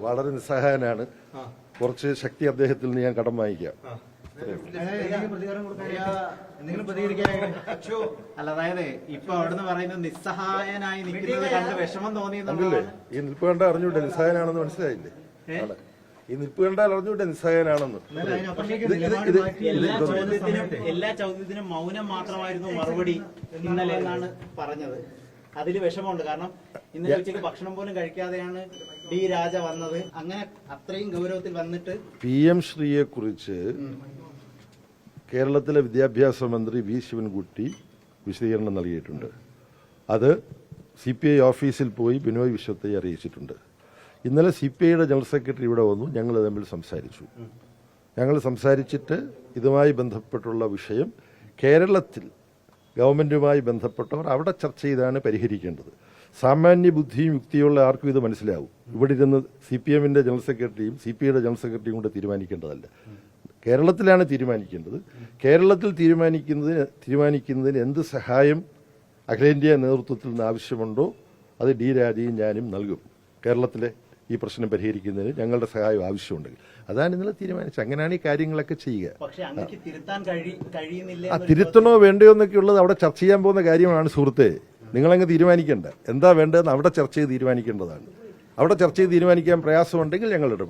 വളരെ നിസ്സഹായനാണ്. കുറച്ച് ശക്തി അദ്ദേഹത്തിൽ നിന്ന് ഞാൻ കടം വാങ്ങിക്കാം. അല്ല, അതായത് ഇപ്പൊ അവിടുന്ന് പറയുന്നത് നിസ്സഹായനായി നിൽക്കുന്നത് കണ്ട് വിഷമം തോന്നിയെന്നുള്ളതാണ്. ഈ നിൽപ്പ് കണ്ട അറിഞ്ഞൂടെ നിസ്സഹായനാണെന്ന് മനസ്സിലായില്ലേ? ഈ നിൽപ്പ് കണ്ടാൽ അറിഞ്ഞൂടെ നിസ്സഹായനാണെന്ന്. എല്ലാ ചോദ്യത്തിനും മൗനം മാത്രമായിരുന്നു മറുപടി ഇന്നലെ എന്നാണ് പറഞ്ഞത്. അതിൽ വിഷമമുണ്ട്. കാരണം ഇന്നലെ ഉച്ചയ്ക്ക് ഭക്ഷണം പോലും കഴിക്കാതെയാണ് ഡി രാജ വന്നത്. അങ്ങനെ അത്രയും ഗൗരവത്തിൽ വന്നിട്ട് PM ശ്രീയെ കുറിച്ച് കേരളത്തിലെ വിദ്യാഭ്യാസ മന്ത്രി വി ശിവൻകുട്ടി വിശദീകരണം നൽകിയിട്ടുണ്ട്. അത് CPI ഓഫീസിൽ പോയി ബിനോയ് വിശ്വത്തെ അറിയിച്ചിട്ടുണ്ട്. ഇന്നലെ CPIയുടെ ജനറൽ സെക്രട്ടറി ഇവിടെ വന്നു. ഞങ്ങൾ തമ്മിൽ സംസാരിച്ചു. ഞങ്ങൾ സംസാരിച്ചിട്ട് ഇതുമായി ബന്ധപ്പെട്ടുള്ള വിഷയം കേരളത്തിൽ ഗവൺമെന്റുമായി ബന്ധപ്പെട്ടവർ അവിടെ ചർച്ച ചെയ്താണ് പരിഹരിക്കേണ്ടത്. സാമാന്യ ബുദ്ധിയും യുക്തിയുള്ള ആർക്കും ഇത് മനസ്സിലാവും. ഇവിടെ ഇരുന്ന് CPMന്റെ ജനറൽ സെക്രട്ടറിയും CPIയുടെ ജനറൽ സെക്രട്ടറിയും കൊണ്ട് തീരുമാനിക്കേണ്ടതല്ല. കേരളത്തിലാണ് തീരുമാനിക്കേണ്ടത്. കേരളത്തിൽ തീരുമാനിക്കുന്നതിന് എന്ത് സഹായം അഖിലേന്ത്യാ നേതൃത്വത്തിൽ നിന്ന് ആവശ്യമുണ്ടോ അത് ഡി രാജയും ഞാനും നൽകും. കേരളത്തിലെ ഈ പ്രശ്നം പരിഹരിക്കുന്നതിന് ഞങ്ങളുടെ സഹായം ആവശ്യമുണ്ടെങ്കിൽ അതാണ് ഇന്നലെ തീരുമാനിച്ചത്. അങ്ങനെയാണ് ഈ കാര്യങ്ങളൊക്കെ ചെയ്യുക. തിരുത്തണോ വേണ്ടയോ എന്നൊക്കെ ഉള്ളത് അവിടെ ചർച്ച ചെയ്യാൻ പോകുന്ന കാര്യമാണ് സുഹൃത്തെ. നിങ്ങളങ്ങ് തീരുമാനിക്കേണ്ട എന്താ വേണ്ടതെന്ന് അവിടെ ചർച്ച ചെയ്ത് തീരുമാനിക്കേണ്ടതാണ്. അവിടെ ചർച്ച ചെയ്ത് തീരുമാനിക്കാൻ പ്രയാസമുണ്ടെങ്കിൽ ഞങ്ങൾ ഇടപെടും.